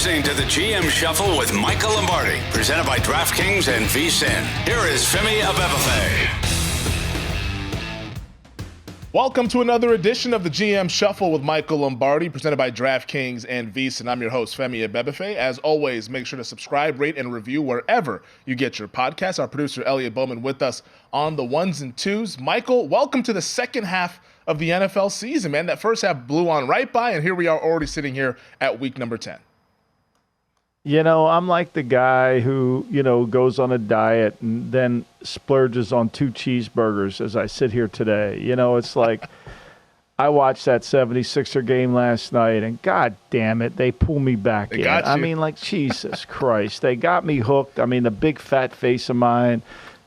listening to the GM Shuffle with Michael Lombardi, presented by DraftKings and VSiN. Here is Femi Abebefe. Welcome to another edition of the GM Shuffle with Michael Lombardi, presented by DraftKings and VSiN. I'm your host, Femi Abebefe. As always, make sure to subscribe, rate, and review wherever you get your podcasts. Our producer, Elliot Bowman, with us on the ones and twos. Michael, welcome to the second half of the NFL season, man. That first half blew on right by, and here we are already sitting here at week number 10. You know, I'm like the guy who, goes on a diet and then splurges on 2 cheeseburgers as I sit here today. It's like I watched that 76er game last night, and God damn it, they pull me back in. I mean, like, Jesus Christ. They got me hooked. I mean, the big fat face of mine,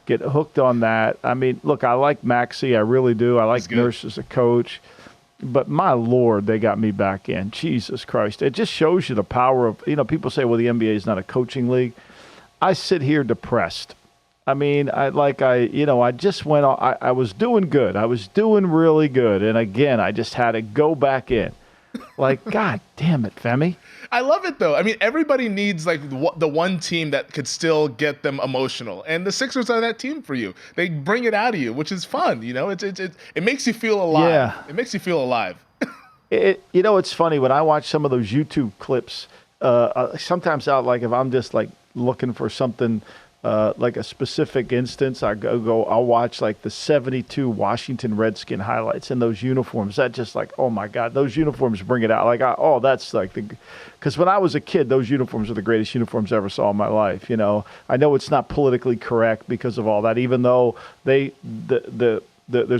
get hooked on that. I mean, look, I like Maxey. I really do. I like Nurse as a coach. But my Lord, they got me back in. Jesus Christ. It just shows you the power of, people say, well, the NBA is not a coaching league. I sit here depressed. I mean, I just went on. I was doing good. I was doing really good. And again, I just had to go back in. Like, God damn it, Femi. I love it, though. I mean, everybody needs, like, the one team that could still get them emotional. And the Sixers are that team for you. They bring it out of you, which is fun, It makes you feel alive. Yeah. It makes you feel alive. It's funny. When I watch some of those YouTube clips, sometimes if I'm just, like, looking for something like a specific instance, I'll watch like the 72 Washington Redskin highlights in those uniforms. That just like, oh my God, those uniforms bring it out. Like, that's like because when I was a kid, those uniforms were the greatest uniforms I ever saw in my life. I know it's not politically correct because of all that, even though there's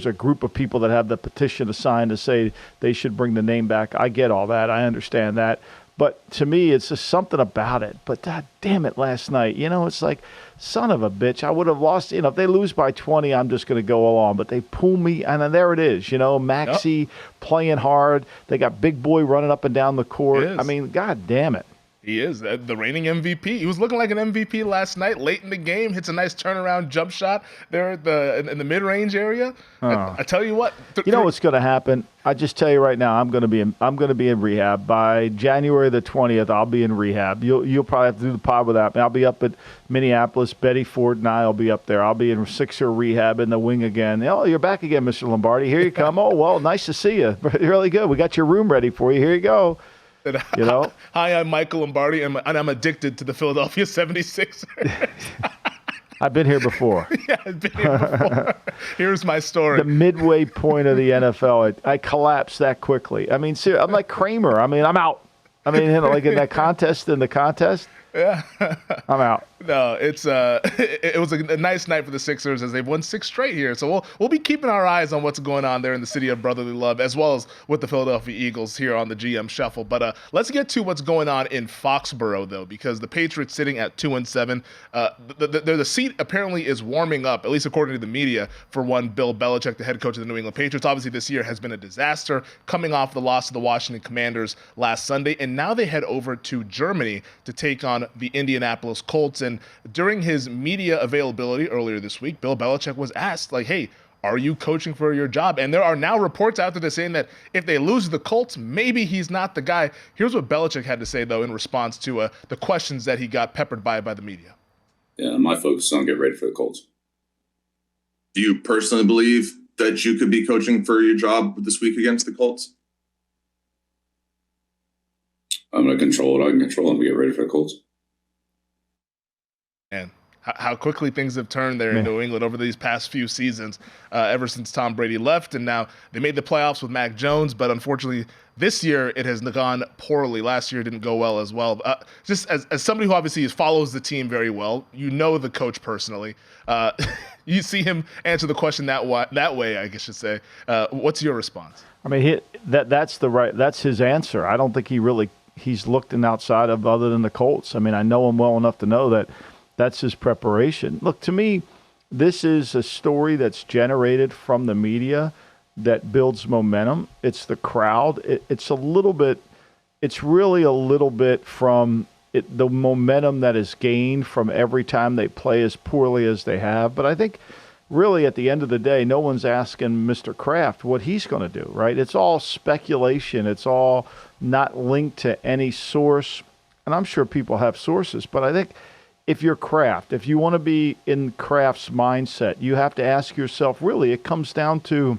a group of people that have the petition assigned to say they should bring the name back. I get all that. I understand that. But to me, it's just something about it. But God damn it, last night, it's like, son of a bitch, I would have lost. If they lose by 20, I'm just going to go along. But they pull me, and then there it is. Maxey playing hard. They got Big Boy running up and down the court. I mean, God damn it. He is the reigning MVP. He was looking like an MVP last night. Late in the game, hits a nice turnaround jump shot there in the mid-range area. I tell you what. You know what's going to happen? I just tell you right now, I'm going to be in rehab by January the 20th. I'll be in rehab. You'll probably have to do the pod without me. I'll be up at Minneapolis. Betty Ford and I'll be up there. I'll be in Sixer rehab in the wing again. Oh, you're back again, Mr. Lombardi. Here you come. Oh, well, nice to see you. Really good. We got your room ready for you. Here you go. Hi, I'm Michael Lombardi, and I'm addicted to the Philadelphia 76ers. I've been here before. Yeah, I've been here before. Here's my story. The midway point of the NFL, I collapsed that quickly. I mean, seriously, I'm like Kramer. I mean, I'm out. I mean, like in that contest, yeah. I'm out. No, it was a nice night for the Sixers as they've won 6 straight here. So we'll be keeping our eyes on what's going on there in the city of brotherly love, as well as with the Philadelphia Eagles here on the GM Shuffle. But let's get to what's going on in Foxborough, though, because the Patriots sitting at 2-7. The seat apparently is warming up, at least according to the media, for one Bill Belichick, the head coach of the New England Patriots. Obviously, this year has been a disaster, coming off the loss to the Washington Commanders last Sunday, and now they head over to Germany to take on the Indianapolis Colts. And during his media availability earlier this week, Bill Belichick was asked, like, hey, are you coaching for your job? And there are now reports out there that saying that if they lose to the Colts, maybe he's not the guy. Here's what Belichick had to say, though, in response to the questions that he got peppered by the media. Yeah, my focus is on getting ready for the Colts. Do you personally believe that you could be coaching for your job this week against the Colts? I'm going to control it. I can control them to get ready for the Colts. And how quickly things have turned there in New England over these past few seasons, ever since Tom Brady left. And now they made the playoffs with Mac Jones, but unfortunately this year it has gone poorly. Last year didn't go well as well. Just as somebody who obviously follows the team very well, the coach personally, you see him answer the question that way, I guess you should say. What's your response? I mean, that's his answer. I don't think he's looked outside of other than the Colts. I mean, I know him well enough to know that that's his preparation. Look, to me, this is a story that's generated from the media that builds momentum. It's the crowd. It's really a little bit from the momentum that is gained from every time they play as poorly as they have. But I think really at the end of the day, no one's asking Mr. Kraft what he's going to do, right? It's all speculation. It's all not linked to any source. and I'm sure people have sources, but I think if you're Kraft, if you want to be in Kraft's mindset, you have to ask yourself, really, it comes down to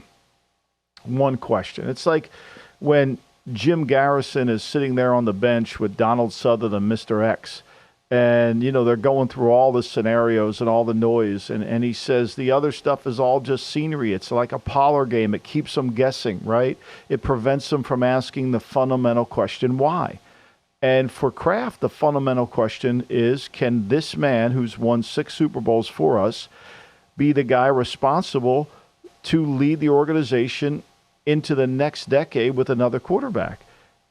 one question. It's like when Jim Garrison is sitting there on the bench with Donald Sutherland and Mr. X, and, they're going through all the scenarios and all the noise, and he says the other stuff is all just scenery. It's like a parlor game. It keeps them guessing, right? It prevents them from asking the fundamental question, why? And for Kraft, the fundamental question is, can this man who's won 6 Super Bowls for us be the guy responsible to lead the organization into the next decade with another quarterback?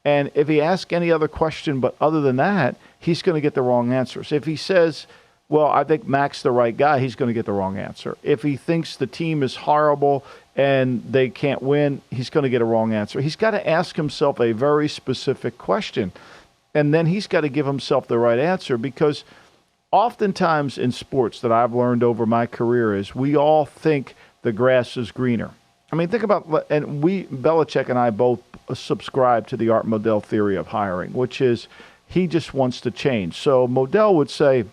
And if he asks any other question but other than that, he's going to get the wrong answers. If he says, well, I think Mac's the right guy, he's going to get the wrong answer. If he thinks the team is horrible and they can't win, he's going to get a wrong answer. He's got to ask himself a very specific question. And then he's got to give himself the right answer, because oftentimes in sports that I've learned over my career is we all think the grass is greener. I mean, think about, and Belichick and I both subscribe to the Art Modell theory of hiring, which is he just wants to change. So Modell would say,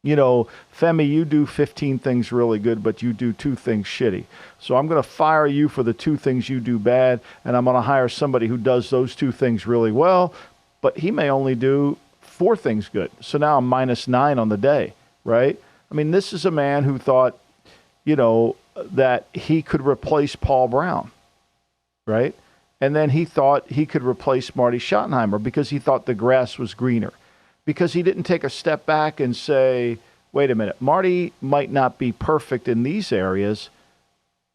Femi, you do 15 things really good, but you do 2 things shitty. So I'm going to fire you for the 2 things you do bad, and I'm going to hire somebody who does those 2 things really well, but he may only do 4 things good. So now I'm -9 on the day, right? I mean, this is a man who thought, that he could replace Paul Brown, right? And then he thought he could replace Marty Schottenheimer because he thought the grass was greener, because he didn't take a step back and say, wait a minute, Marty might not be perfect in these areas,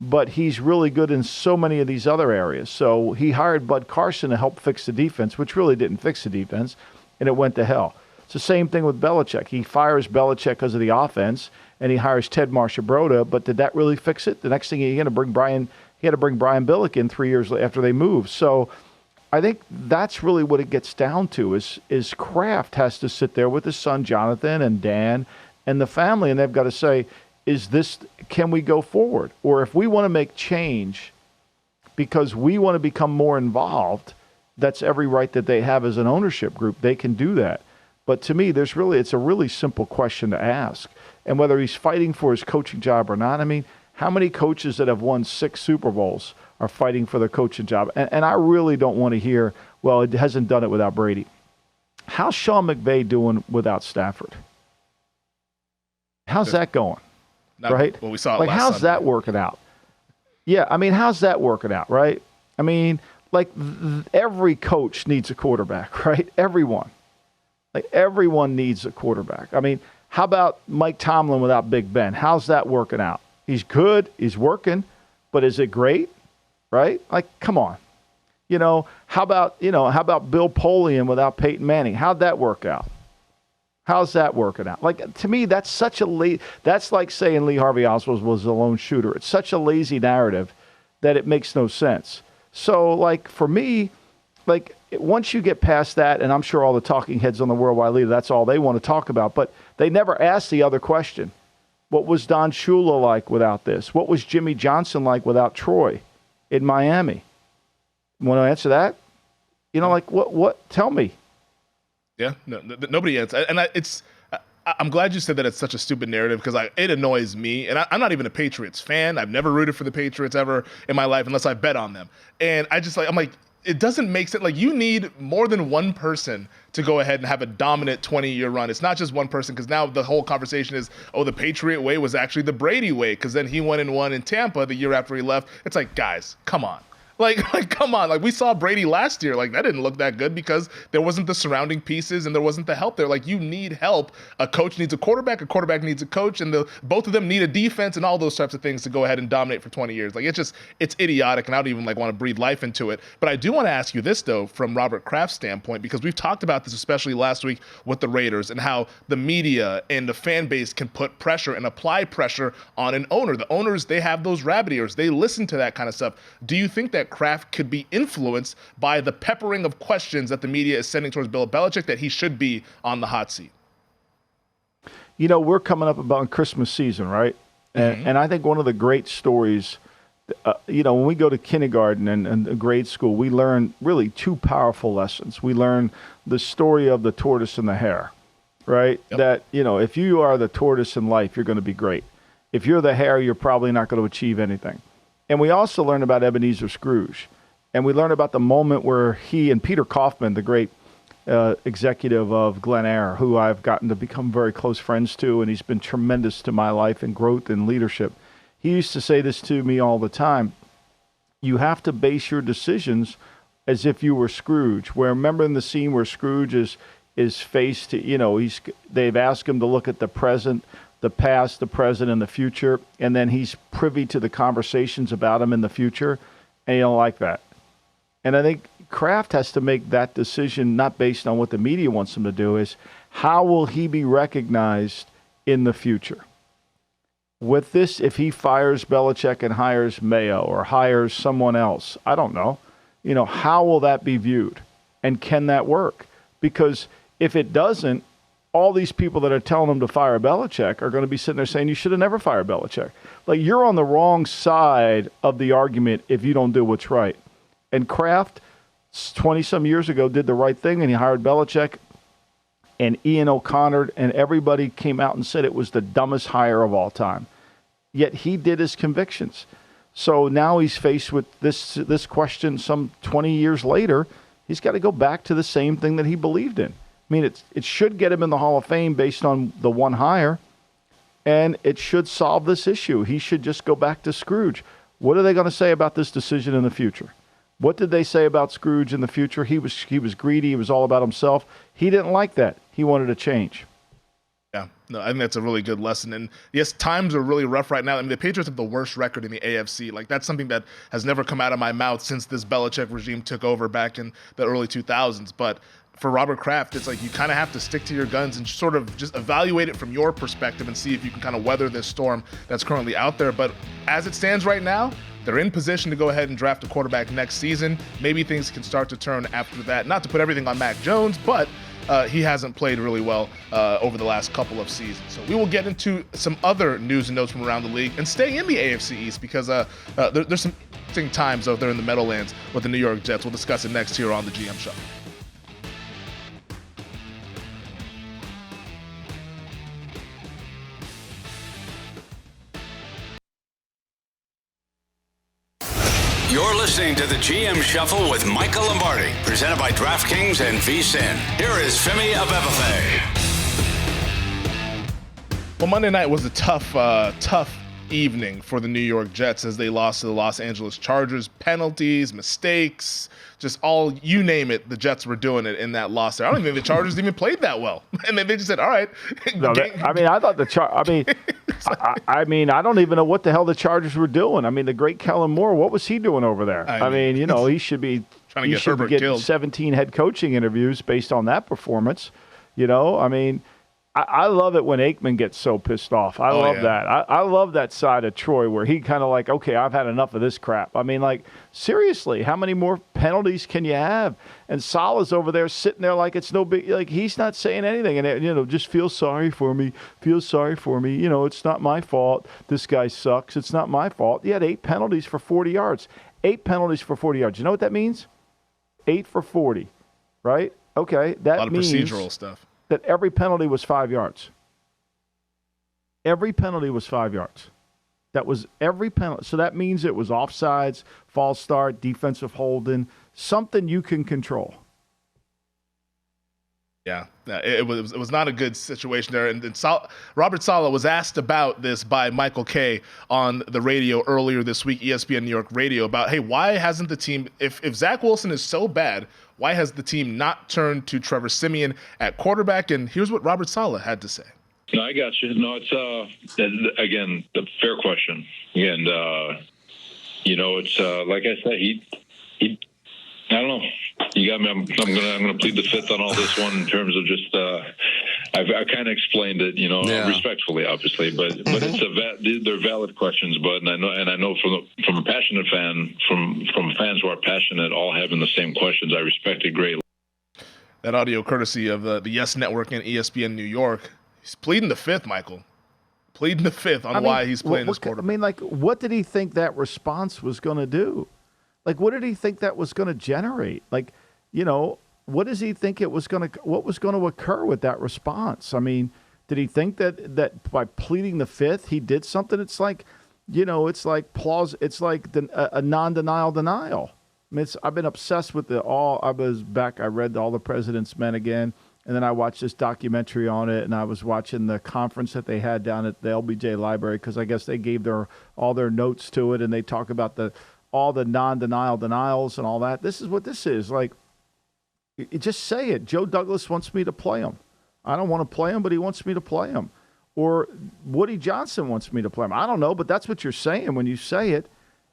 but he's really good in so many of these other areas. So he hired Bud Carson to help fix the defense, which really didn't fix the defense, and it went to hell. It's the same thing with Belichick. He fires Belichick because of the offense, and he hires Ted Marshabrota, but did that really fix it? The next thing he had to bring Brian Billick in 3 years after they moved. So I think that's really what it gets down to is Kraft has to sit there with his son Jonathan and Dan and the family, and they've got to say, can we go forward? Or if we want to make change because we want to become more involved, that's every right that they have as an ownership group. They can do that. But to me, it's a really simple question to ask. And whether he's fighting for his coaching job or not, I mean, how many coaches that have won 6 Super Bowls are fighting for the coaching job? And I really don't want to hear, well, it hasn't done it without Brady. How's Sean McVay doing without Stafford? How's that going? Right? Well, we saw it like, last how's Sunday. that working out? Yeah, I mean, how's that working out, right? I mean, like, every coach needs a quarterback, right? Everyone. Like, everyone needs a quarterback. I mean, how about Mike Tomlin without Big Ben? How's that working out? He's good. He's working. But is it great? Right? Like, come on. How about Bill Polian without Peyton Manning? How'd that work out? How's that working out? Like, to me, that's such a that's like saying Lee Harvey Oswald was a lone shooter. It's such a lazy narrative that it makes no sense. So, like, for me, like, once you get past that, and I'm sure all the talking heads on the Worldwide Leader, that's all they want to talk about, but they never ask the other question. What was Don Shula like without this? What was Jimmy Johnson like without Troy in Miami? Want to answer that? Like, what? Tell me. Yeah, no, nobody answers. And I'm glad you said that it's such a stupid narrative, because it annoys me. And I'm not even a Patriots fan. I've never rooted for the Patriots ever in my life unless I bet on them. And I'm like, it doesn't make sense. Like, you need more than one person to go ahead and have a dominant 20-year run. It's not just one person, because now the whole conversation is, the Patriot way was actually the Brady way, because then he went and won in Tampa the year after he left. It's like, guys, come on. Like, come on. Like, we saw Brady last year. Like, that didn't look that good because there wasn't the surrounding pieces and there wasn't the help there. Like, you need help. A coach needs a quarterback needs a coach, and both of them need a defense and all those types of things to go ahead and dominate for 20 years. Like, it's idiotic, and I don't even want to breathe life into it. But I do want to ask you this, though, from Robert Kraft's standpoint, because we've talked about this, especially last week with the Raiders, and how the media and the fan base can put pressure and apply pressure on an owner. The owners, they have those rabbit ears. They listen to that kind of stuff. Do you think that Kraft could be influenced by the peppering of questions that the media is sending towards Bill Belichick, that he should be on the hot seat? We're coming up about Christmas season, right? And I think one of the great stories When we go to kindergarten and grade school, we learn really two powerful lessons. We learn the story of the tortoise and the hare, right? Yep. That, if you are the tortoise in life, you're going to be great. If you're the hare, you're probably not going to achieve anything. And we also learn about Ebenezer Scrooge. And we learn about the moment where he and Peter Kaufman, the great executive of Glen Eyre, who I've gotten to become very close friends to, and he's been tremendous to my life and growth and leadership. He used to say this to me all the time. You have to base your decisions as if you were Scrooge. Where, remember in the scene where Scrooge is faced to, they've asked him to look at the present, the past, the present, and the future, and then he's privy to the conversations about him in the future, and he don't like that. And I think Kraft has to make that decision not based on what the media wants him to do, is how will he be recognized in the future? With this, if he fires Belichick and hires Mayo or hires someone else, I don't know, how will that be viewed? And can that work? Because if it doesn't, all these people that are telling him to fire Belichick are going to be sitting there saying, you should have never fired Belichick. Like, you're on the wrong side of the argument if you don't do what's right. And Kraft, 20-some years ago, did the right thing, and he hired Belichick. And Ian O'Connor and everybody came out and said it was the dumbest hire of all time. Yet he did his convictions. So now he's faced with this question some 20 years later. He's got to go back to the same thing that he believed in. I mean, it should get him in the Hall of Fame based on the one hire, and it should solve this issue. He should just go back to Scrooge. What are they going to say about this decision in the future? What did they say about Scrooge in the future? He was greedy. He was all about himself. He didn't like that. He wanted to change. Yeah, no, I think that's a really good lesson. And yes, times are really rough right now. I mean, the Patriots have the worst record in the AFC. Like, that's something that has never come out of my mouth since this Belichick regime took over back in the early 2000s. But for Robert Kraft, it's like you kind of have to stick to your guns and sort of just evaluate it from your perspective and see if you can kind of weather this storm that's currently out there. But as it stands right now, they're in position to go ahead and draft a quarterback next season. Maybe things can start to turn after that. Not to put everything on Mac Jones, but he hasn't played really well over the last couple of seasons. So we will get into some other news and notes from around the league and stay in the AFC East because there's some interesting times out there in the Meadowlands with the New York Jets. We'll discuss it next here on the GM Show. You're listening to the GM Shuffle with Michael Lombardi, presented by DraftKings and VSiN. Here is Femi Abebefe. Well, Monday night was a tough evening for the New York Jets as they lost to the Los Angeles Chargers. Penalties, mistakes, just all, you name it, the Jets were doing it in that loss there. I don't even think the Chargers even played that well. And then they just said, all right. No, I thought I don't even know what the hell the Chargers were doing. I mean, the great Kellen Moore, what was he doing over there? I mean, he should be trying to get killed. 17 head coaching interviews based on that performance. I mean, I love it when Aikman gets so pissed off. I love that. I love that side of Troy where he kind of like, okay, I've had enough of this crap. I mean, like, seriously, how many more penalties can you have? And Saleh's over there sitting there like it's no big, like he's not saying anything. And, just feel sorry for me. It's not my fault. This guy sucks. It's not my fault. He had 8 penalties for 40 yards. 8 penalties for 40 yards. You know what that means? 8 for 40, right? Okay, that means a lot of procedural stuff. That every penalty was 5 yards. Every penalty was 5 yards. That was every penalty. So that means it was offsides, false start, defensive holding, something you can control. Yeah, it was not a good situation there. And Robert Saleh was asked about this by Michael Kay on the radio earlier this week, ESPN New York Radio, about, hey, why hasn't the team, if Zach Wilson is so bad, why has the team not turned to Trevor Siemian at quarterback? And here's what Robert Saleh had to say. No, I got you. No, it's again the fair question, and it's like I said, he I don't know. You got me. I'm gonna plead the fifth on all this one in terms of just. I've kind of explained it, respectfully, obviously, but they're valid questions. But I know from a passionate fan, from fans who are passionate, all having the same questions, I respect it greatly. That audio courtesy of the Yes Network and ESPN New York. He's pleading the fifth, Michael. pleading the fifth on why he's playing this quarterback. I mean, like, what did he think that response was going to do? Like, what did he think that was going to generate? Like, what does he think what was going to occur with that response? I mean, did he think that by pleading the fifth, he did something? It's like, it's like a non-denial denial. I mean, I've been obsessed with I read All the President's Men again, and then I watched this documentary on it, and I was watching the conference that they had down at the LBJ library, because I guess they gave all their notes to it, and they talk about all the non-denial denials and all that. This is what this is. Like, you just say it. Joe Douglas wants me to play him. I don't want to play him, but he wants me to play him. Or Woody Johnson wants me to play him. I don't know, but that's what you're saying when you say it.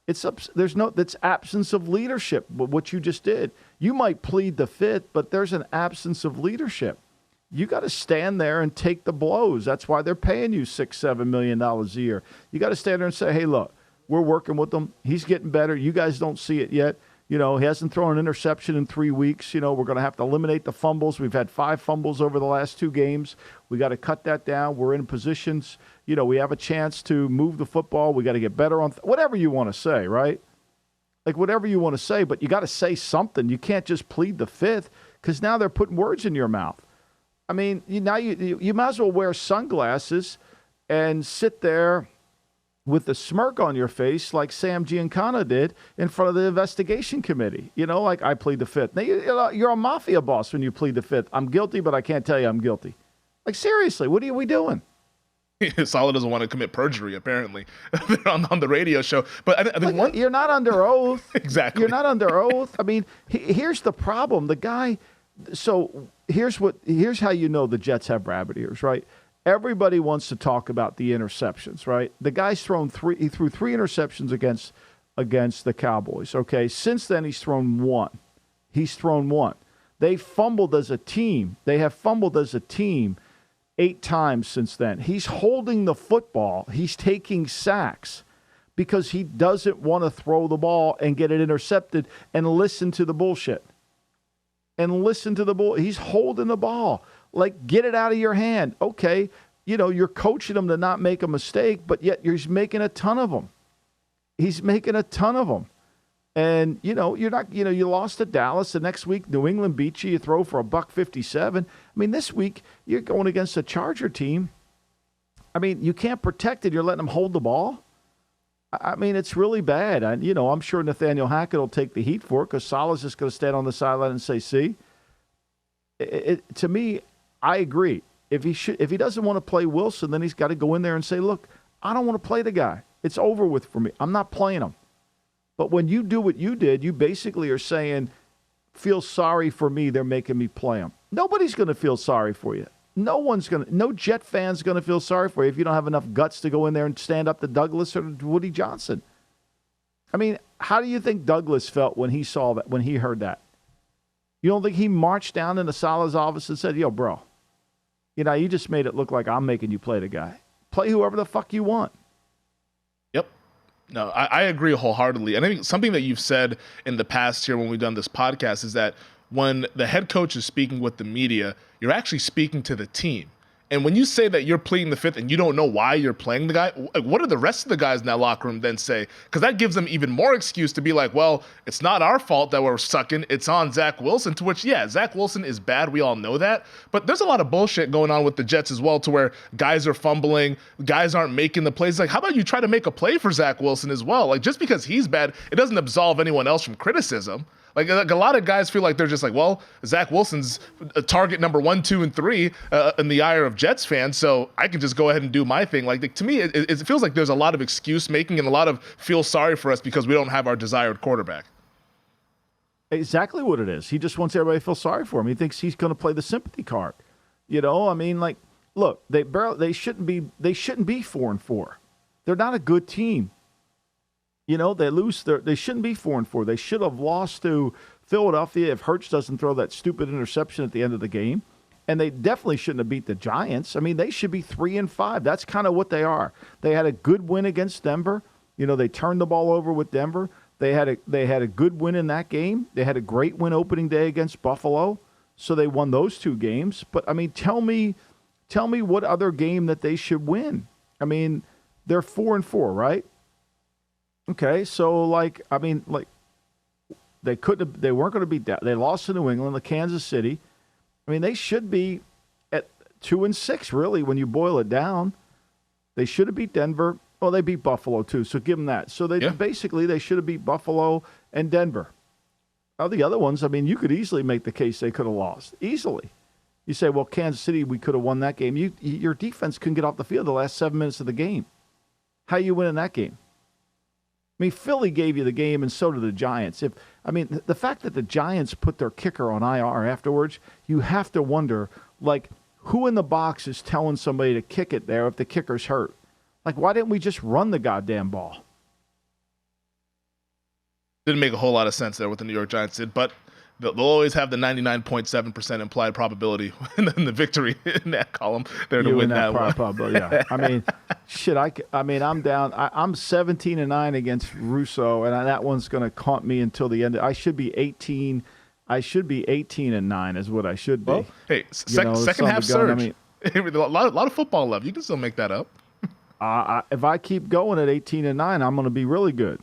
That's absence of leadership, what you just did. You might plead the fifth, but there's an absence of leadership. You got to stand there and take the blows. That's why they're paying you $6-7 million a year. You got to stand there and say, hey, look, we're working with him. He's getting better. You guys don't see it yet. He hasn't thrown an interception in 3 weeks. We're going to have to eliminate the fumbles. We've had 5 fumbles over the last 2 games. We got to cut that down. We're in positions. We have a chance to move the football. We got to get better on whatever you want to say, right? Like, whatever you want to say, but you got to say something. You can't just plead the fifth, because now they're putting words in your mouth. I mean, you might as well wear sunglasses and sit there with a smirk on your face like Sam Giancana did in front of the investigation committee. Like, I plead the fifth. Now, you're a mafia boss when you plead the fifth. I'm guilty, but I can't tell you I'm guilty. Like, seriously, what are we doing? Saleh doesn't want to commit perjury, apparently, on the radio show. But I think you're not under oath. Exactly. You're not under oath. I mean, here's the problem. The guy. So here's how you know the Jets have rabbit ears, right? Everybody wants to talk about the interceptions, right? The guy's he threw 3 interceptions against the Cowboys. Okay, since then he's thrown 1. They fumbled as a team. They have fumbled as a team 8 times since then. He's holding the football. He's taking sacks because he doesn't want to throw the ball and get it intercepted and listen to the bullshit. He's holding the ball. Like, get it out of your hand. Okay, you're coaching him to not make a mistake, but yet you're making a ton of them. He's making a ton of them. And, you're not, you lost to Dallas. The next week, New England beat you. You throw for $157. I mean, this week, you're going against a Charger team. I mean, you can't protect it. You're letting them hold the ball. I mean, it's really bad. I'm sure Nathaniel Hackett will take the heat for it, because Saleh's just going to stand on the sideline and say, see? To me, I agree. If he doesn't want to play Wilson, then he's got to go in there and say, look, I don't want to play the guy. It's over with for me. I'm not playing him. But when you do what you did, you basically are saying, feel sorry for me, they're making me play him. Nobody's going to feel sorry for you. No Jet fan's going to feel sorry for you if you don't have enough guts to go in there and stand up to Douglas or Woody Johnson. I mean, how do you think Douglas felt when he saw that, when he heard that? You don't think he marched down into Saleh's office and said, yo, bro, you just made it look like I'm making you play the guy. Play whoever the fuck you want. Yep. No, I agree wholeheartedly. And I think something that you've said in the past here when we've done this podcast is that when the head coach is speaking with the media, you're actually speaking to the team. And when you say that you're pleading the fifth and you don't know why you're playing the guy, what do the rest of the guys in that locker room then say? Because that gives them even more excuse to be like, well, it's not our fault that we're sucking. It's on Zach Wilson, to which, yeah, Zach Wilson is bad. We all know that. But there's a lot of bullshit going on with the Jets as well, to where guys are fumbling, guys aren't making the plays. Like, how about you try to make a play for Zach Wilson as well? Like, just because he's bad, it doesn't absolve anyone else from criticism. Like a lot of guys feel like they're just like, well, Zach Wilson's target number 1, 2, and 3 in the ire of Jets fans, so I can just go ahead and do my thing. Like to me, it feels like there's a lot of excuse making and a lot of feel sorry for us because we don't have our desired quarterback. Exactly what it is. He just wants everybody to feel sorry for him. He thinks he's going to play the sympathy card. I mean, like, look, they shouldn't be 4-4. They're not a good team. They shouldn't be 4-4. They should have lost to Philadelphia if Hurts doesn't throw that stupid interception at the end of the game. And they definitely shouldn't have beat the Giants. I mean, they should be 3-5. That's kind of what they are. They had a good win against Denver. They turned the ball over with Denver. They had a good win in that game. They had a great win opening day against Buffalo. So they won those 2 games. But I mean, tell me what other game that they should win. I mean, they're 4-4, right? Okay, so they weren't going to beat that. They lost to New England, to Kansas City. I mean, they should be at 2-6, really, when you boil it down. They should have beat Denver. Well, they beat Buffalo, too, so give them that. So basically, they should have beat Buffalo and Denver. Now, the other ones, I mean, you could easily make the case they could have lost. Easily. You say, well, Kansas City, we could have won that game. Your defense couldn't get off the field the last 7 minutes of the game. How you win in that game? I mean, Philly gave you the game, and so did the Giants. The fact that the Giants put their kicker on IR afterwards, you have to wonder, who in the box is telling somebody to kick it there if the kicker's hurt? Why didn't we just run the goddamn ball? Didn't make a whole lot of sense there what the New York Giants did, but they'll always have the 99.7% implied probability in the victory in that column there to win that one. Probability, yeah. I mean, shit. I'm down. I'm 17-9 against Russo, and that one's going to haunt me until the end. I should be 18. I should be 18-9 is what I should be. Well, hey, second half surge. A lot of football left. You can still make that up. If I keep going at 18-9, I'm going to be really good.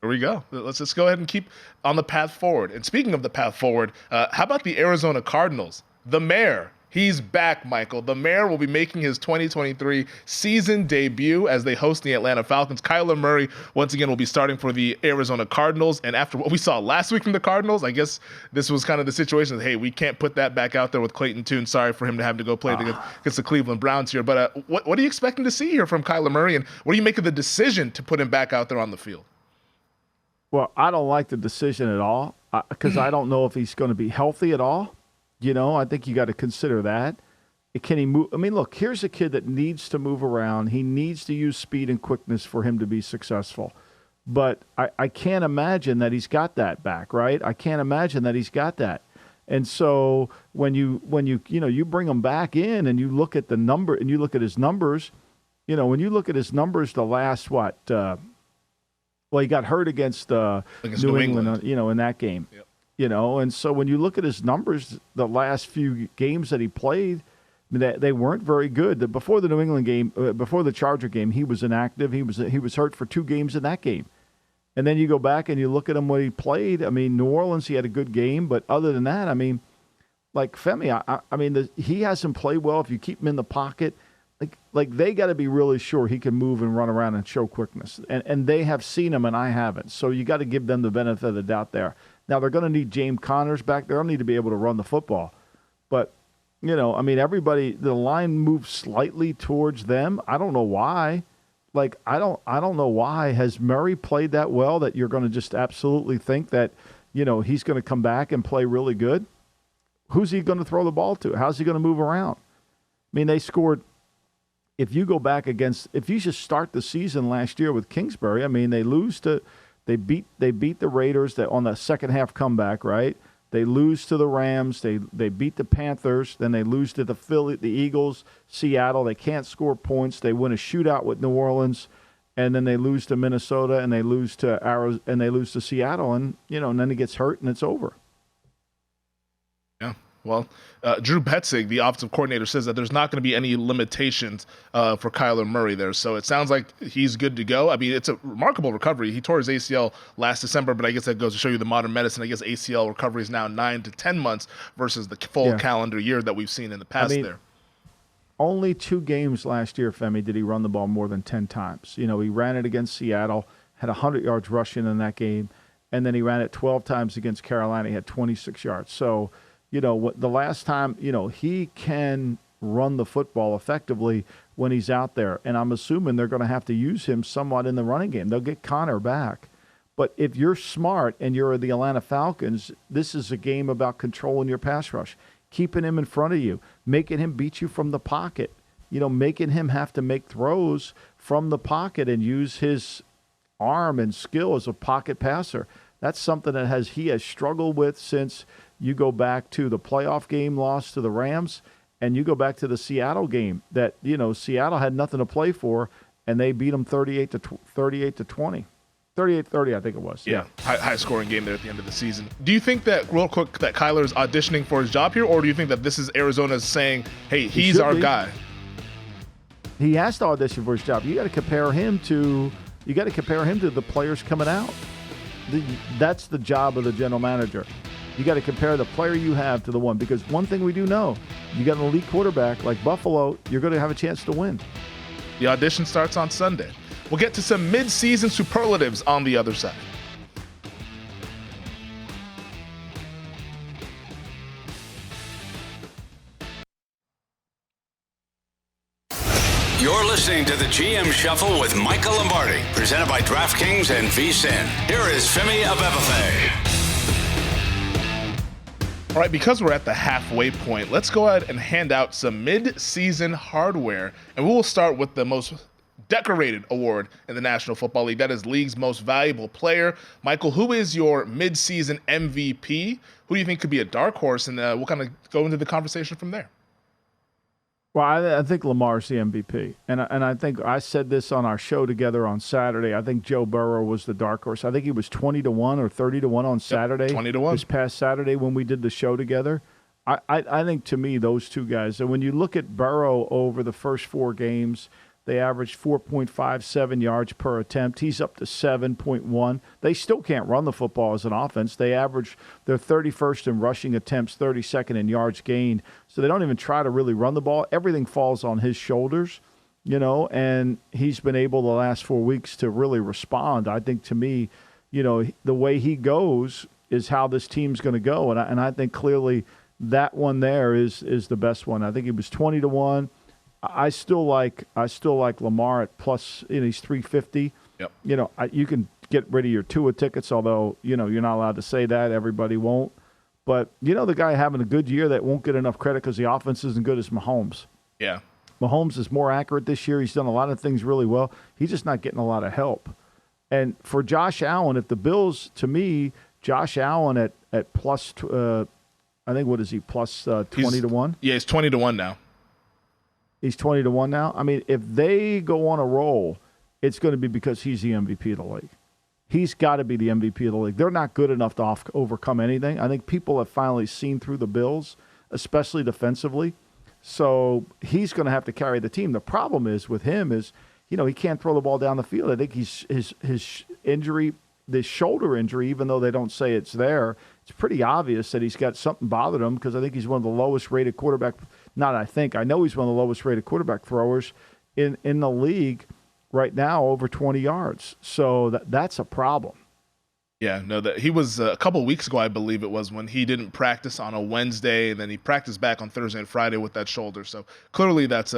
Here we go. Let's just go ahead and keep on the path forward. And speaking of the path forward, how about the Arizona Cardinals? The mayor, he's back, Michael. The mayor will be making his 2023 season debut as they host the Atlanta Falcons. Kyler Murray, once again, will be starting for the Arizona Cardinals. And after what we saw last week from the Cardinals, I guess this was kind of the situation that, hey, we can't put that back out there with Clayton Tune. Sorry for him to have to go play against the Cleveland Browns here. But what are you expecting to see here from Kyler Murray? And what do you make of the decision to put him back out there on the field? Well, I don't like the decision at all because I don't know if he's going to be healthy at all. I think you got to consider that. Can he move? I mean, look, here's a kid that needs to move around. He needs to use speed and quickness for him to be successful. But I can't imagine that he's got that back, right? I can't imagine that he's got that. And so when you bring him back in and you look at the number and you look at his numbers, when you look at his numbers the last he got hurt against New England, in that game. Yep. And so when you look at his numbers, the last few games that he played, they weren't very good. Before the New England game, before the Charger game, he was inactive. He was hurt for 2 games in that game. And then you go back and you look at him when he played. I mean, New Orleans, he had a good game, but other than that, I mean, like Femi, he hasn't played well. If you keep him in the pocket, like they got to be really sure he can move and run around and show quickness. And they have seen him and I haven't. So you got to give them the benefit of the doubt there. Now they're going to need James Connors back there. They'll need to be able to run the football. But, everybody, the line moves slightly towards them. I don't know why. I don't know why. Has Murray played that well that you're going to just absolutely think that, he's going to come back and play really good? Who's he going to throw the ball to? How's he going to move around? I mean, they scored. If you go back if you just start the season last year with Kingsbury, I mean, they beat the Raiders on the second half comeback, right? They lose to the Rams, they beat the Panthers, then they lose to the Eagles, Seattle. They can't score points. They win a shootout with New Orleans, and then they lose to Minnesota, and they lose to Arizona, and they lose to Seattle, and and then he gets hurt and it's over. Well, Drew Petzing, the offensive coordinator, says that there's not going to be any limitations for Kyler Murray there. So it sounds like he's good to go. I mean, it's a remarkable recovery. He tore his ACL last December, but I guess that goes to show you the modern medicine. I guess ACL recovery is now 9 to 10 months versus the full calendar year that we've seen in the past there. Only 2 games last year, Femi, did he run the ball more than 10 times. He ran it against Seattle, had 100 yards rushing in that game, and then he ran it 12 times against Carolina. He had 26 yards. So, the last time, he can run the football effectively when he's out there. And I'm assuming they're going to have to use him somewhat in the running game. They'll get Connor back. But if you're smart and you're the Atlanta Falcons, this is a game about controlling your pass rush, keeping him in front of you, making him beat you from the pocket, making him have to make throws from the pocket and use his arm and skill as a pocket passer. That's something that he has struggled with since you go back to the playoff game loss to the Rams, and you go back to the Seattle game that, Seattle had nothing to play for, and they beat them 38 to 20. 38-30, I think it was. Yeah, high scoring game there at the end of the season. Do you think that, real quick, that Kyler is auditioning for his job here, or do you think that this is Arizona saying, hey, he's our guy? He has to audition for his job. You got to compare him to the players coming out. That's the job of the general manager. You got to compare the player you have to the one, because one thing we do know, you got an elite quarterback like Buffalo, you're going to have a chance to win. The audition starts on Sunday. We'll get to some mid-season superlatives on the other side. You're listening to the GM Shuffle with Michael Lombardi, presented by DraftKings and VSiN. Here is Femi Abebefe. All right, because we're at the halfway point, let's go ahead and hand out some mid-season hardware, and we will start with the most decorated award in the National Football League. That is League's Most Valuable Player. Michael, who is your mid-season MVP? Who do you think could be a dark horse? And we'll kind of go into the conversation from there. Well, I think Lamar's the MVP. And I think I said this on our show together on Saturday. I think Joe Burrow was the dark horse. I think he was 20-1 or 30-1 on Saturday. 20-1. This past Saturday when we did the show together. I think, to me, those two guys. And when you look at Burrow over the first 4 games, they averaged 4.57 yards per attempt. He's up to 7.1. They still can't run the football as an offense. They're 31st in rushing attempts, 32nd in yards gained. So they don't even try to really run the ball. Everything falls on his shoulders, and he's been able the last 4 weeks to really respond. I think, to me, the way he goes is how this team's going to go. And I think clearly that one there is the best one. I think he was 20-1. I still like Lamar at plus, he's 350. Yep. You can get rid of your Tua tickets, although, you're not allowed to say that. Everybody won't. But, the guy having a good year that won't get enough credit because the offense isn't good as Mahomes. Yeah. Mahomes is more accurate this year. He's done a lot of things really well. He's just not getting a lot of help. And for Josh Allen, if the Bills, to me, Josh Allen at plus, I think, what is he, plus 20-1? Yeah, he's 20-1 now. He's 20-1 now. I mean, if they go on a roll, it's going to be because he's the MVP of the league. He's got to be the MVP of the league. They're not good enough to overcome anything. I think people have finally seen through the Bills, especially defensively. So he's going to have to carry the team. The problem is with him is, he can't throw the ball down the field. I think his injury, this shoulder injury, even though they don't say it's there, it's pretty obvious that he's got something bothered him, because I think he's one of the lowest rated quarterback. I know he's one of the lowest rated quarterback throwers in the league right now, over 20 yards. So that's a problem. Yeah, no, that he was a couple weeks ago, I believe it was, when he didn't practice on a Wednesday, and then he practiced back on Thursday and Friday with that shoulder. So clearly that's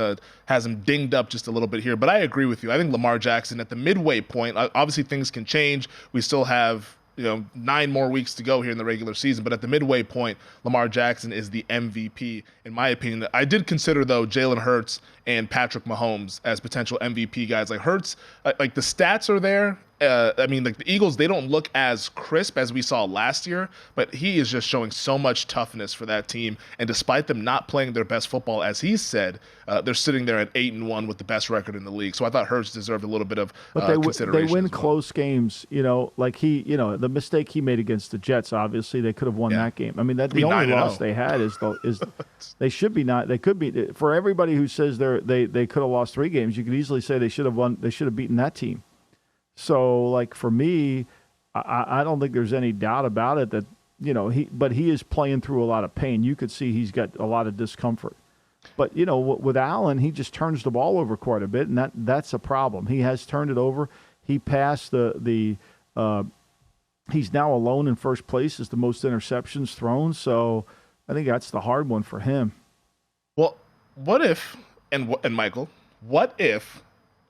has him dinged up just a little bit here. But I agree with you. I think Lamar Jackson at the midway point, obviously things can change. We still have 9 more weeks to go here in the regular season. But at the midway point, Lamar Jackson is the MVP, in my opinion. I did consider, though, Jalen Hurts and Patrick Mahomes as potential MVP guys. Like Hurts, like the stats are there. Like the Eagles, they don't look as crisp as we saw last year, but he is just showing so much toughness for that team. And despite them not playing their best football, as he said, they're sitting there at 8-1 with the best record in the league. So I thought Hurts deserved a little bit of consideration. They win close games, like the mistake he made against the Jets. Obviously, they could have won that game. I mean, the only loss they had is they should be not. They could be, for everybody who says they could have lost 3 games. You could easily say they should have won. They should have beaten that team. So, like, for me, I don't think there's any doubt about it that, but he is playing through a lot of pain. You could see he's got a lot of discomfort. But, with Allen, he just turns the ball over quite a bit, and that's a problem. He has turned it over. He passed he's now alone in first place as the most interceptions thrown. So I think that's the hard one for him. Well, what if, and Michael, what if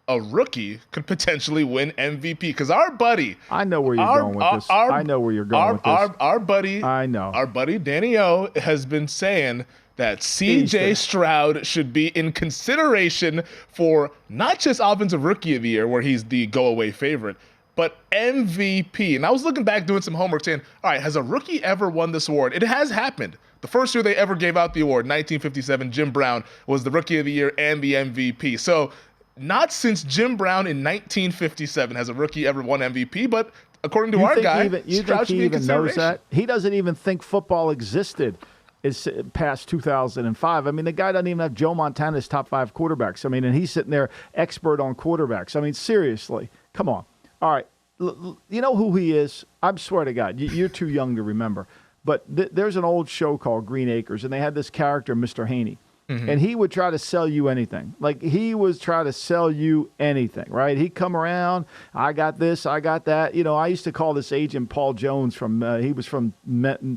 a rookie could potentially win MVP? Because our buddy, I know where you're going with this. I know where you're going with this. Our buddy, I know. Our buddy Danny O has been saying that C.J. Stroud should be in consideration for not just Offensive Rookie of the Year, where he's the go-away favorite, but MVP. And I was looking back, doing some homework, saying, all right, has a rookie ever won this award? It has happened. The first year they ever gave out the award, 1957, Jim Brown was the Rookie of the Year and the MVP. So not since Jim Brown in 1957 has a rookie ever won MVP, but according to our guy, you think he even knows that? He doesn't even think football existed is past 2005. I mean, the guy doesn't even have Joe Montana's top 5 quarterbacks. I mean, and he's sitting there expert on quarterbacks. I mean, seriously, come on. All right, you know who he is? I swear to God, you're too young to remember. But there's an old show called Green Acres, and they had this character, Mr. Haney. And he would try to sell you anything. Like, he was trying to sell you anything, right? He'd come around, I got this, I got that. You know, I used to call this agent Paul Jones he was from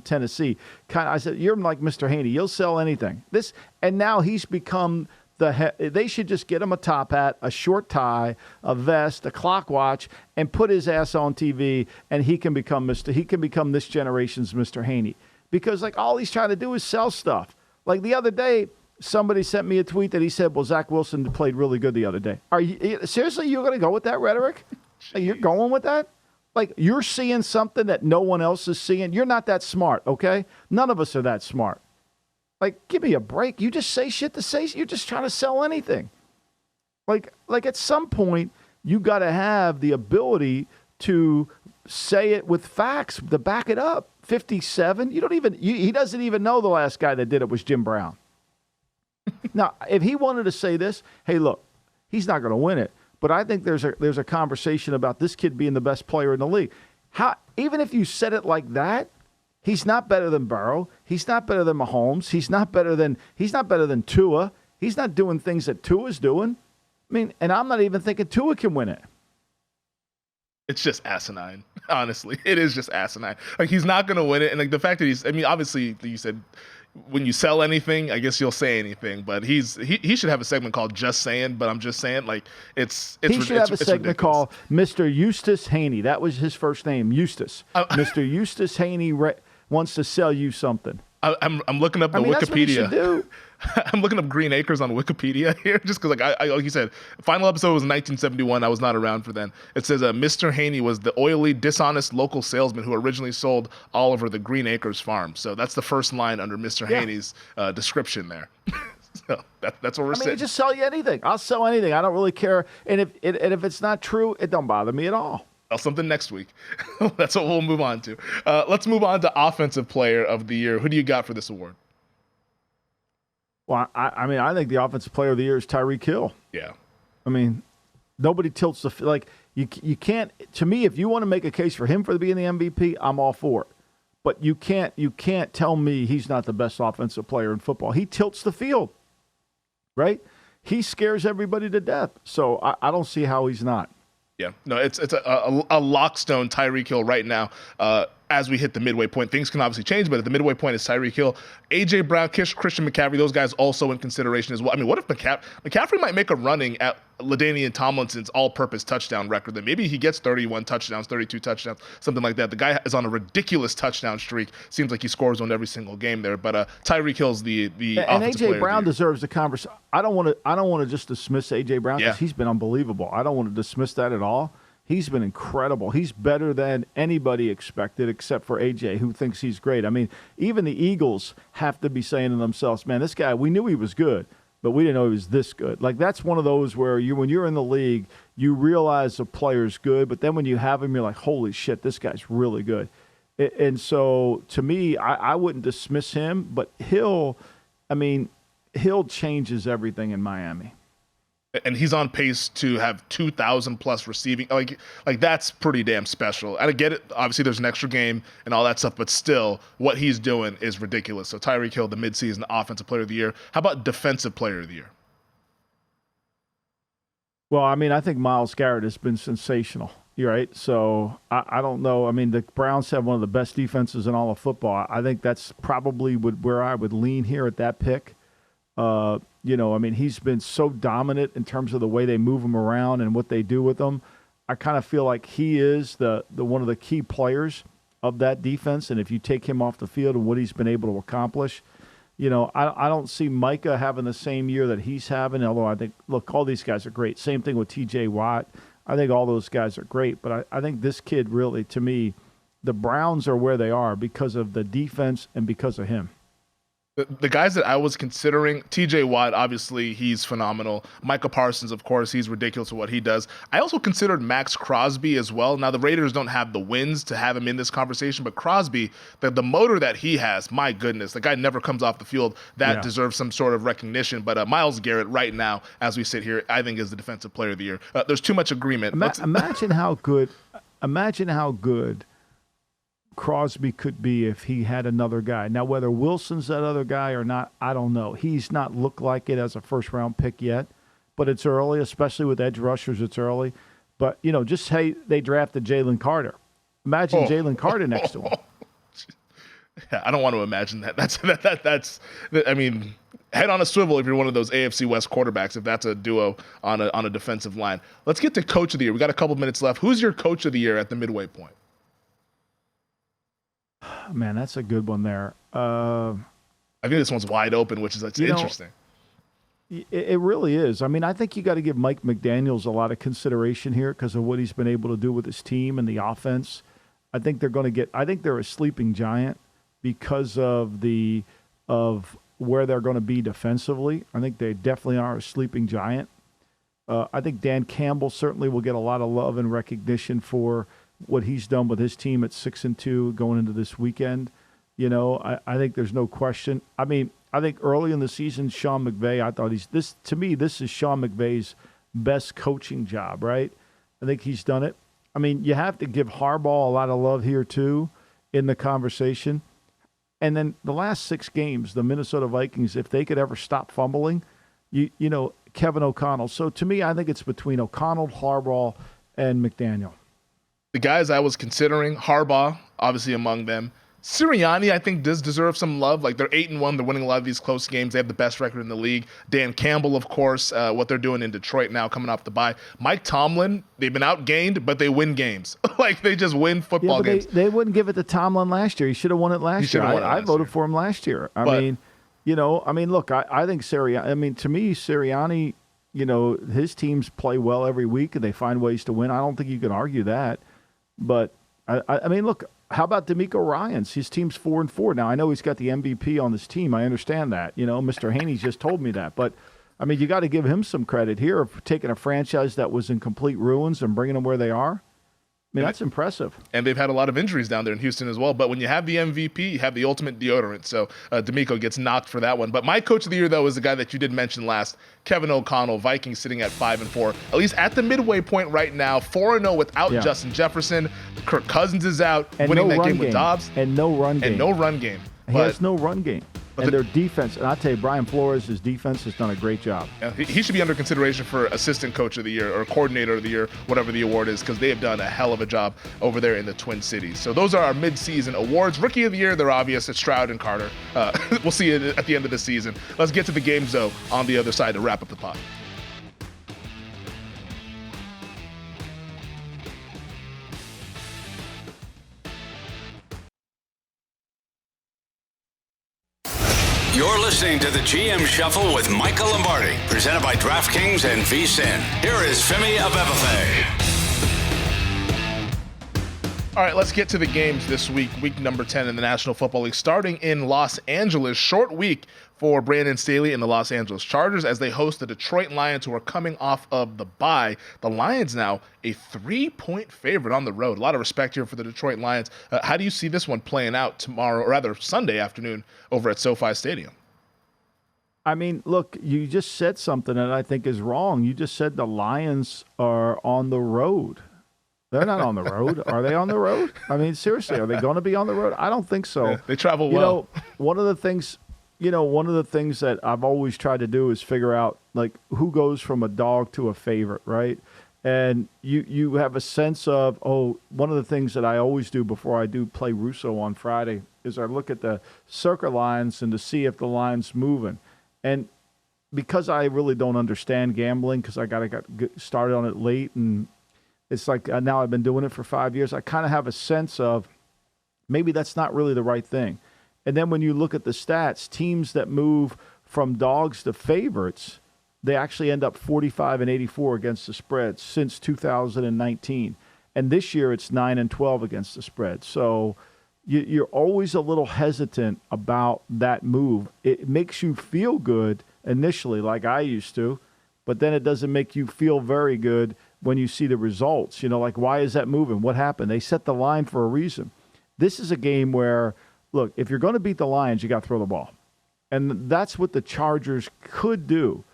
Tennessee. I said, you're like Mr. Haney. You'll sell anything. And now he's become they should just get him a top hat, a short tie, a vest, a clock watch, and put his ass on TV, and he can become this generation's Mr. Haney. Because, like, all he's trying to do is sell stuff. Like, the other day, somebody sent me a tweet that he said, well, Zach Wilson played really good the other day. Are you seriously, you're going to go with that rhetoric? Like, you're going with that? Like, you're seeing something that no one else is seeing? You're not that smart, okay? None of us are that smart. Like, give me a break. You just say shit to say. You're just trying to sell anything. Like at some point, you got to have the ability to say it with facts to back it up. 57, he doesn't even know the last guy that did it was Jim Brown. Now, if he wanted to say this, hey, look, he's not going to win it. But I think there's a conversation about this kid being the best player in the league. Even if you said it like that, he's not better than Burrow. He's not better than Mahomes. He's not better than Tua. He's not doing things that Tua's doing. I mean, and I'm not even thinking Tua can win it. It's just asinine, honestly. It is just asinine. Like, he's not going to win it. And, like, the fact that obviously, you said when you sell anything, I guess you'll say anything. But he should have a segment called Just Saying, but I'm just saying, like, he should have a segment called Mr. Eustace Haney. That was his first name, Eustace. Mr. Eustace Haney wants to sell you something. I'm looking up Wikipedia. That's what he should do. I'm looking up Green Acres on Wikipedia here, just because, like you said, final episode was in 1971. I was not around for then. It says Mr. Haney was the oily, dishonest local salesman who originally sold Oliver the Green Acres farm. So that's the first line under Mr. Haney's description there. So that's what we're saying. Just sell you anything. I'll sell anything. I don't really care. And if it's not true, it don't bother me at all. Something next week. That's what we'll move on to. Let's move on to Offensive Player of the Year. Who do you got for this award? Well, I think the Offensive Player of the Year is Tyreek Hill. Yeah. I mean, nobody tilts you can't. To me, if you want to make a case for him for being the MVP, I'm all for it. But you can't tell me he's not the best offensive player in football. He tilts the field, right? He scares everybody to death. So I don't see how he's not. Yeah, no, it's a lockstone Tyreek Hill right now. As we hit the midway point, things can obviously change, but at the midway point is Tyreek Hill, A.J. Brown, Christian McCaffrey, those guys also in consideration as well. I mean, what if McCaffrey might make a running at LaDainian Tomlinson's all-purpose touchdown record? Then maybe he gets 31 touchdowns, 32 touchdowns, something like that. The guy is on a ridiculous touchdown streak. Seems like he scores on every single game there. But Tyreek Hill's the and A.J. Brown deserves the conversation. I don't want to just dismiss A.J. Brown because he's been unbelievable. I don't want to dismiss that at all. He's been incredible. He's better than anybody expected except for A.J., who thinks he's great. I mean, even the Eagles have to be saying to themselves, man, this guy, we knew he was good, but we didn't know he was this good. Like, that's one of those where when you're in the league, you realize the player's good, but then when you have him, you're like, holy shit, this guy's really good. And so, to me, I wouldn't dismiss him, but Hill changes everything in Miami. And he's on pace to have 2,000 plus receiving. Like that's pretty damn special. And I get it. Obviously, there's an extra game and all that stuff, but still, what he's doing is ridiculous. So Tyreek Hill, the midseason Offensive Player of the Year. How about Defensive Player of the Year? Well, I mean, I think Myles Garrett has been sensational. You're right. So I don't know. I mean, the Browns have one of the best defenses in all of football. I think that's probably where I would lean here at that pick. He's been so dominant in terms of the way they move him around and what they do with him. I kind of feel like he is the one of the key players of that defense. And if you take him off the field and what he's been able to accomplish, I don't see Micah having the same year that he's having. Although I think, look, all these guys are great. Same thing with T.J. Watt. I think all those guys are great. But I think this kid really, to me, the Browns are where they are because of the defense and because of him. The guys that I was considering, TJ Watt, obviously, he's phenomenal. Micah Parsons, of course, he's ridiculous at what he does. I also considered Max Crosby as well. Now, the Raiders don't have the wins to have him in this conversation, but Crosby, the motor that he has, my goodness, the guy never comes off the field. That deserves some sort of recognition. But Myles Garrett, right now, as we sit here, I think is the Defensive Player of the Year. There's too much agreement. Imagine how good Crosby could be if he had another guy. Now, whether Wilson's that other guy or not, I don't know. He's not looked like it as a first-round pick yet, but it's early, especially with edge rushers, it's early. But, just say they drafted Jalen Carter. Imagine Jalen Carter next to him. Yeah, I don't want to imagine that. That's I mean, head on a swivel if you're one of those AFC West quarterbacks, if that's a duo on a defensive line. Let's get to Coach of the Year. We got a couple minutes left. Who's your Coach of the Year at the midway point? Man, that's a good one there. I think this one's wide open, which is interesting. It really is. I mean, I think you got to give Mike McDaniels a lot of consideration here because of what he's been able to do with his team and the offense. I think they're a sleeping giant because of where they're going to be defensively. I think they definitely are a sleeping giant. I think Dan Campbell certainly will get a lot of love and recognition for what he's done with his team at 6-2 going into this weekend. I think there's no question. I mean, I think early in the season, Sean McVay, I thought this is Sean McVay's best coaching job, right? I think he's done it. I mean, you have to give Harbaugh a lot of love here too in the conversation. And then the last 6 games, the Minnesota Vikings, if they could ever stop fumbling, Kevin O'Connell. So to me, I think it's between O'Connell, Harbaugh, and McDaniel. The guys I was considering, Harbaugh, obviously among them. Sirianni, I think, does deserve some love. Like, they're 8-1. They're winning a lot of these close games. They have the best record in the league. Dan Campbell, of course, what they're doing in Detroit now, coming off the bye. Mike Tomlin, they've been outgained, but they win games. Like, they just win football games. They wouldn't give it to Tomlin last year. He should have won it last year. I voted for him last year. I mean, look, I think Sirianni, to me, Sirianni, his teams play well every week and they find ways to win. I don't think you can argue that. But, I mean, look, how about DeMeco Ryans? His team's 4-4. Now, I know he's got the MVP on this team. I understand that. Mr. Haney's just told me that. But, I mean, you got to give him some credit here of taking a franchise that was in complete ruins and bringing them where they are. I mean, that's impressive. And they've had a lot of injuries down there in Houston as well. But when you have the MVP, you have the ultimate deodorant. So DeMeco gets knocked for that one. But my Coach of the Year, though, is the guy that you did mention last, Kevin O'Connell, Vikings sitting at 5-4. At least at the midway point right now, 4-0 without Justin Jefferson. Kirk Cousins is out, and winning no that game with Dobbs. And no run game. He has no run game. And their defense, and I'll tell you, Brian Flores' defense has done a great job. He should be under consideration for Assistant Coach of the Year or Coordinator of the Year, whatever the award is, because they have done a hell of a job over there in the Twin Cities. So those are our mid-season awards. Rookie of the Year, they're obvious. It's Stroud and Carter. We'll see you at the end of the season. Let's get to the games, though, on the other side to wrap up the pod. You're listening to the GM Shuffle with Michael Lombardi, presented by DraftKings and VSiN. Here is Femi Abebefe. All right, let's get to the games this week, week number 10 in the National Football League, starting in Los Angeles. Short week for Brandon Staley and the Los Angeles Chargers as they host the Detroit Lions, who are coming off of the bye. The Lions now a 3-point favorite on the road. A lot of respect here for the Detroit Lions. How do you see this one playing out tomorrow, or rather Sunday afternoon over at SoFi Stadium? I mean, look, you just said something that I think is wrong. You just said the Lions are on the road. They're not on the road. Are they on the road? I mean, seriously, are they going to be on the road? I don't think so. Yeah, they travel well. One of the things that I've always tried to do is figure out, like, who goes from a dog to a favorite, right? And you have a sense of, one of the things that I always do before I do play Russo on Friday is I look at the circle lines and to see if the line's moving. And because I really don't understand gambling, because I got started on it late, and it's like now I've been doing it for 5 years, I kind of have a sense of maybe that's not really the right thing. And then when you look at the stats, teams that move from dogs to favorites, they actually end up 45-84 against the spread since 2019. And this year it's 9-12 against the spread. So, you're always a little hesitant about that move. It makes you feel good initially, like I used to, but then it doesn't make you feel very good when you see the results. Like, why is that moving? What happened? They set the line for a reason. This is a game where, look, if you're going to beat the Lions, you got to throw the ball. And that's what the Chargers could do.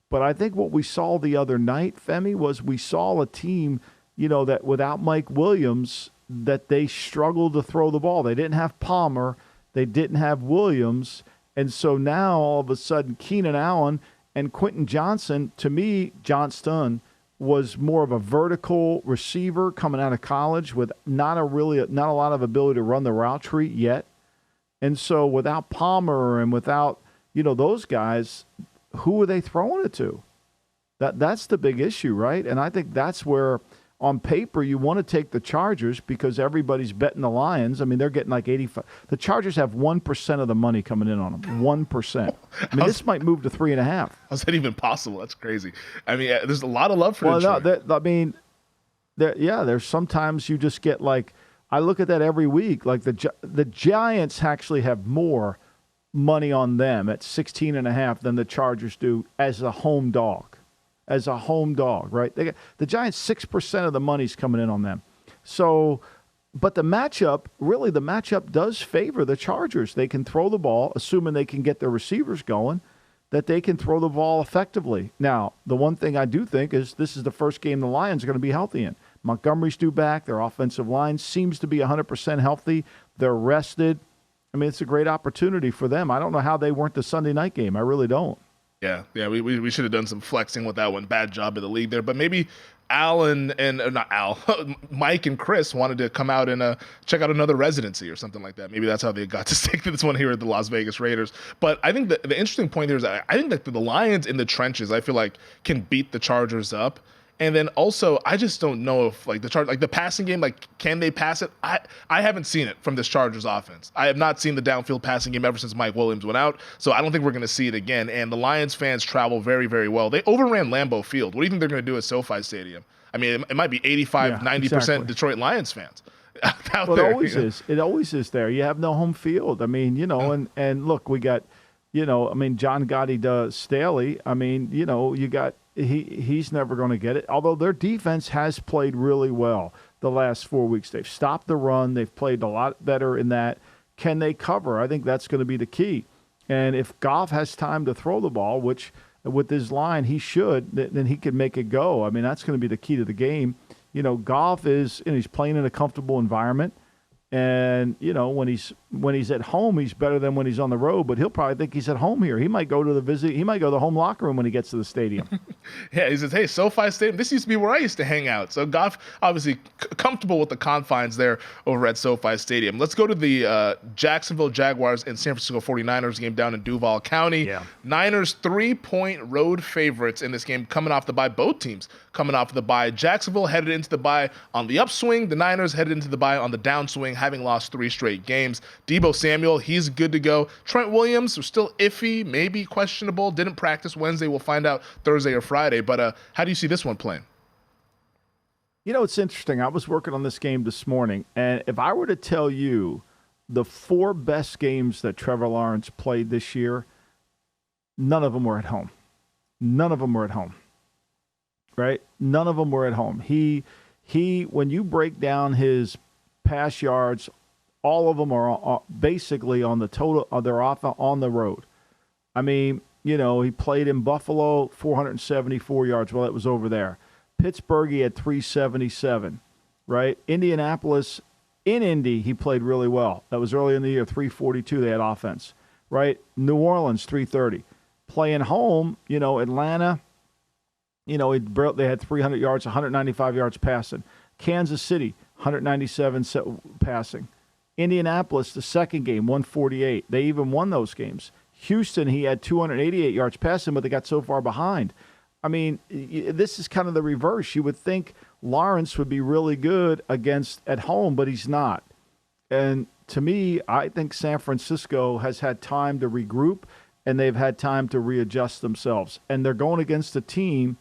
But I think what we saw the other night, Femi, was we saw a team, that without Mike Williams, that they struggled to throw the ball. They didn't have Palmer. They didn't have Williams. And so now, all of a sudden, Keenan Allen and Quentin Johnson, to me, Johnston, was more of a vertical receiver coming out of college with not a lot of ability to run the route tree yet. And so without Palmer and without, those guys, who are they throwing it to? That's the big issue, right? And I think that's where, on paper, you want to take the Chargers because everybody's betting the Lions. I mean, they're getting like 85. The Chargers have 1% of the money coming in on them. 1%. I mean, this might move to 3.5. How's that even possible? That's crazy. I mean, there's a lot of love for Detroit. There's sometimes you just get like, I look at that every week. Like the Giants actually have more money on them at 16.5 than the Chargers do as a home dog. As a home dog, right? The Giants, 6% of the money's coming in on them. So, but the matchup does favor the Chargers. They can throw the ball, assuming they can get their receivers going, that they can throw the ball effectively. Now, the one thing I do think is this is the first game the Lions are going to be healthy in. Montgomery's due back. Their offensive line seems to be 100% healthy. They're rested. I mean, it's a great opportunity for them. I don't know how they weren't the Sunday night game. I really don't. Yeah, we should have done some flexing with that one. Bad job of the league there. But maybe Mike and Chris wanted to come out and check out another residency or something like that. Maybe that's how they got to stick to this one here at the Las Vegas Raiders. But I think the interesting point here is I think that the Lions in the trenches, I feel like, can beat the Chargers up. And then also, I just don't know if the passing game, can they pass it? I haven't seen it from this Chargers offense. I have not seen the downfield passing game ever since Mike Williams went out. So I don't think we're going to see it again. And the Lions fans travel very, very well. They overran Lambeau Field. What do you think they're going to do at SoFi Stadium? I mean, it might be 85, 90% exactly. Detroit Lions fans. It always is. It always is there. You have no home field. I mean, and look, we got, John Gotti does Staley. I mean, you got. He's never going to get it, although their defense has played really well the last 4 weeks. They've stopped the run. They've played a lot better in that. Can they cover? I think that's going to be the key. And if Goff has time to throw the ball, which with his line he should, then he can make it go. I mean, that's going to be the key to the game. Goff he's playing in a comfortable environment. And, when he's at home, he's better than when he's on the road, but he'll probably think he's at home here. He might go to the home locker room when he gets to the stadium. Yeah, he says, hey, SoFi Stadium, this used to be where I used to hang out. So Goff, obviously comfortable with the confines there over at SoFi Stadium. Let's go to the Jacksonville Jaguars and San Francisco 49ers game down in Duval County. Yeah. Niners 3-point road favorites in this game coming off the bye. Both teams coming off the bye. Jacksonville headed into the bye on the upswing. The Niners headed into the bye on the downswing, having lost 3 straight games. Deebo Samuel, he's good to go. Trent Williams was still iffy, maybe questionable. Didn't practice Wednesday. We'll find out Thursday or Friday. But how do you see this one playing? It's interesting. I was working on this game this morning, and if I were to tell you the 4 best games that Trevor Lawrence played this year, none of them were at home. None of them were at home. Right? None of them were at home. He when you break down his pass yards, all of them are basically on the total of their offense on the road. I mean, he played in Buffalo, 474 yards. Well, it was over there. Pittsburgh, he had 377, right? Indianapolis, in Indy, he played really well. That was early in the year, 342, they had offense, right? New Orleans, 330. Playing home, Atlanta, they had 300 yards, 195 yards passing. Kansas City, 197 passing. Indianapolis, the second game, 148. They even won those games. Houston, he had 288 yards passing, but they got so far behind. I mean, this is kind of the reverse. You would think Lawrence would be really good at home, but he's not. And to me, I think San Francisco has had time to regroup, and they've had time to readjust themselves. And they're going against a team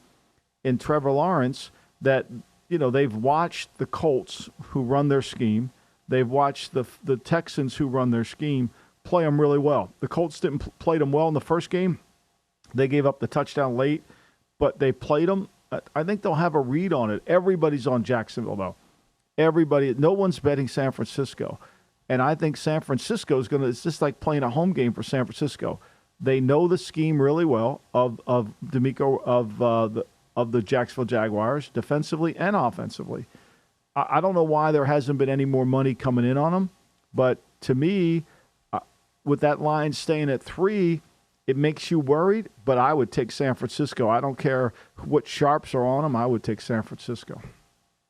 in Trevor Lawrence that, they've watched the Colts, who run their scheme. They've watched the Texans, who run their scheme, play them really well. The Colts didn't play them well in the first game. They gave up the touchdown late, but they played them. I think they'll have a read on it. Everybody's on Jacksonville, though. Everybody, no one's betting San Francisco. And I think San Francisco is it's just like playing a home game for San Francisco. They know the scheme really well of D'Amico, of the Jacksonville Jaguars, defensively and offensively. I don't know why there hasn't been any more money coming in on them, but to me, with that line staying at 3, it makes you worried, but I would take San Francisco. I don't care what sharps are on them. I would take San Francisco.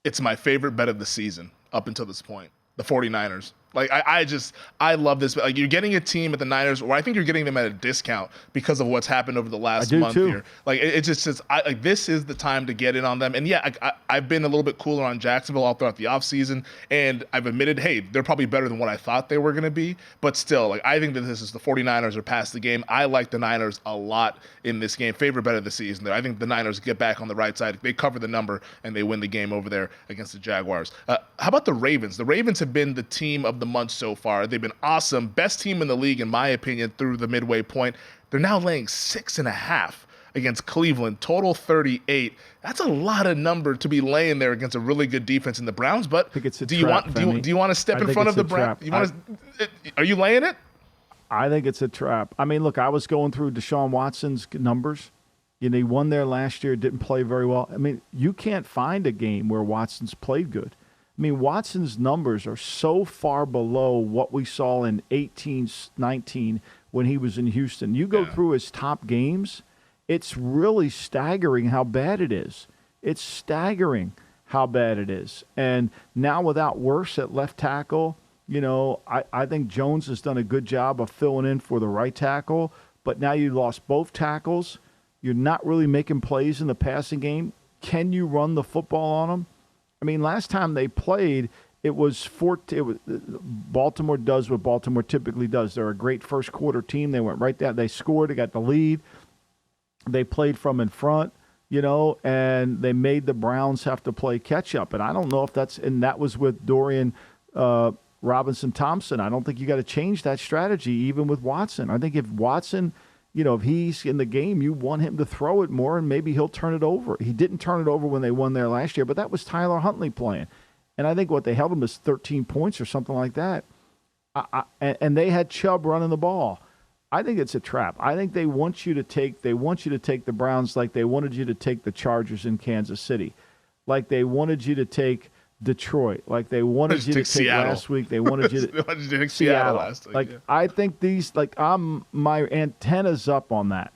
It's my favorite bet of the season up until this point, the 49ers. Like, I love this. Like, you're getting a team at the Niners, or I think you're getting them at a discount because of what's happened over the last month here. Like, it just says, like, this is the time to get in on them. And yeah, I've been a little bit cooler on Jacksonville all throughout the offseason, and I've admitted, hey, they're probably better than what I thought they were going to be. But still, like, I think that this is the 49ers are past the game. I like the Niners a lot in this game. Favorite bet of the season there. I think the Niners get back on the right side. They cover the number, and they win the game over there against the Jaguars. How about the Ravens? The Ravens have been the team of the month so far. They've been awesome. Best team in the league, in my opinion, through the midway point. They're now laying 6.5 against Cleveland, total 38. That's a lot of number to be laying there against a really good defense in the Browns. But I think it's a do you trap, want to step in front of the Browns? Are you laying it? I think it's a trap. I mean, look, I was going through Deshaun Watson's numbers. You know, he won there last year, didn't play very well. I mean, you can't find a game where Watson's played good. I mean, Watson's numbers are so far below what we saw in 18-19 when he was in Houston. You go through his top games, it's really staggering how bad it is. It's staggering how bad it is. And now without Wirfs at left tackle, you know, I think Jones has done a good job of filling in for the right tackle, but now you lost both tackles. You're not really making plays in the passing game. Can you run the football on them? I mean, last time they played, Baltimore does what Baltimore typically does. They're a great first quarter team. They went right down. They scored. They got the lead. They played from in front, you know, and they made the Browns have to play catch up. And I don't know if and that was with Dorian Robinson-Thompson. I don't think you got to change that strategy even with Watson. I think if Watson, you know, if he's in the game, you want him to throw it more, and maybe he'll turn it over. He didn't turn it over when they won there last year, but that was Tyler Huntley playing. And I think what they held him is 13 points or something like that. And they had Chubb running the ball. I think it's a trap. I think they want you to take the Browns like they wanted you to take the Chargers in Kansas City, like they wanted you to take Detroit, like they wanted you to take Seattle last week. They wanted you to take Seattle last week. Like, I think these, like, my antenna's up on that.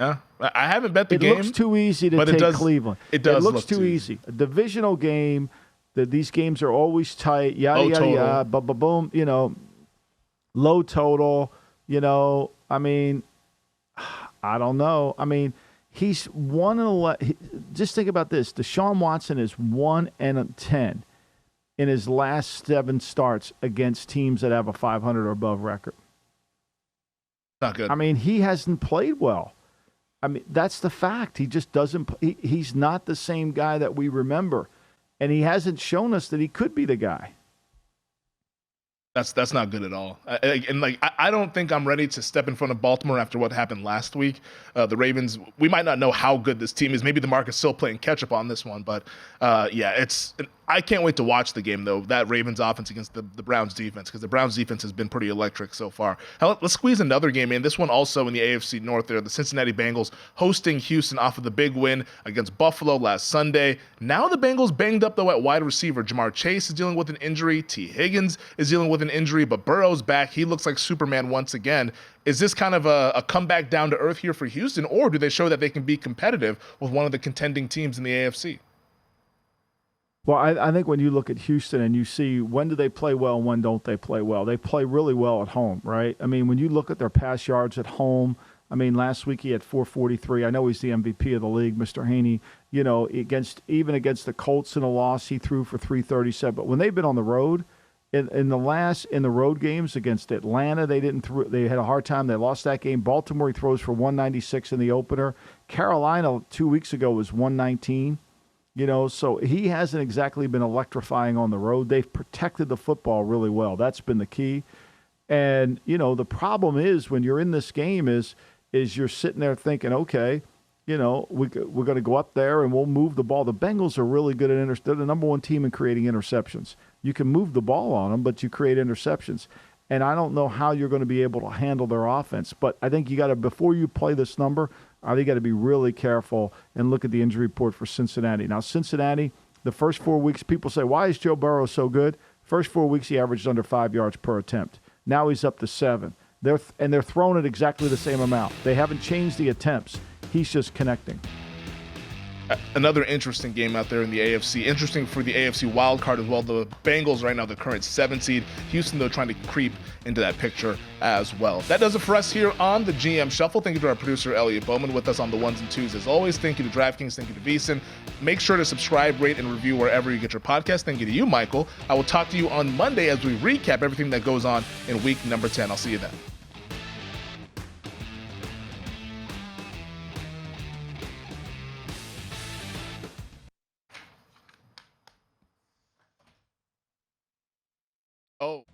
Yeah, I haven't bet the game. It looks too easy to take Cleveland. It does. It looks too easy. A divisional game. These games are always tight. Yada yada yada. Boom. You know, low total. You know, I mean, I don't know. I mean, he's 1-11. Just think about this. Deshaun Watson is 1-10 in his last 7 starts against teams that have a 500 or above record. Not good. I mean, he hasn't played well. I mean, that's the fact. He just doesn't. He's not the same guy that we remember, and he hasn't shown us that he could be the guy. That's not good at all. I don't think I'm ready to step in front of Baltimore after what happened last week. The Ravens, we might not know how good this team is. Maybe the market's still playing catch up on this one, but I can't wait to watch the game, though, that Ravens offense against the Browns defense, because the Browns defense has been pretty electric so far. Now, let's squeeze another game in. This one also in the AFC North there. The Cincinnati Bengals hosting Houston off of the big win against Buffalo last Sunday. Now the Bengals banged up, though, at wide receiver. Jamar Chase is dealing with an injury. T. Higgins is dealing with an injury, but Burrow's back. He looks like Superman once again. Is this kind of a comeback down to earth here for Houston, or do they show that they can be competitive with one of the contending teams in the AFC? Well, I think when you look at Houston and you see when do they play well and when don't they play well, they play really well at home, right? I mean, when you look at their pass yards at home, I mean, last week he had 443. I know he's the MVP of the league, Mr. Haney. You know, against the Colts in a loss, he threw for 337. But when they've been on the road, in the road games against Atlanta, they had a hard time. They lost that game. Baltimore, he throws for 196 in the opener. Carolina 2 weeks ago was 119. So he hasn't exactly been electrifying on the road. They've protected the football really well. That's been the key. And, the problem is when you're in this game is you're sitting there thinking, okay, we're going to go up there and we'll move the ball. The Bengals are really good at they're the number one team in creating interceptions. You can move the ball on them, but you create interceptions. And I don't know how you're going to be able to handle their offense. But I think you got to, before you play this number, I think you got to be really careful and look at the injury report for Cincinnati. Now, Cincinnati, the first 4 weeks, people say, why is Joe Burrow so good? First 4 weeks, he averaged under 5 yards per attempt. Now he's up to 7. They're throwing it exactly the same amount. They haven't changed the attempts. He's just connecting. Another interesting game out there in the AFC. Interesting for the AFC wild card as well. The Bengals right now, the current 7 seed. Houston, though, trying to creep into that picture as well. That does it for us here on the GM Shuffle. Thank you to our producer, Elliot Bowman, with us on the ones and twos as always. Thank you to DraftKings. Thank you to VSiN. Make sure to subscribe, rate, and review wherever you get your podcast. Thank you to you, Michael. I will talk to you on Monday as we recap everything that goes on in week number 10. I'll see you then. Oh.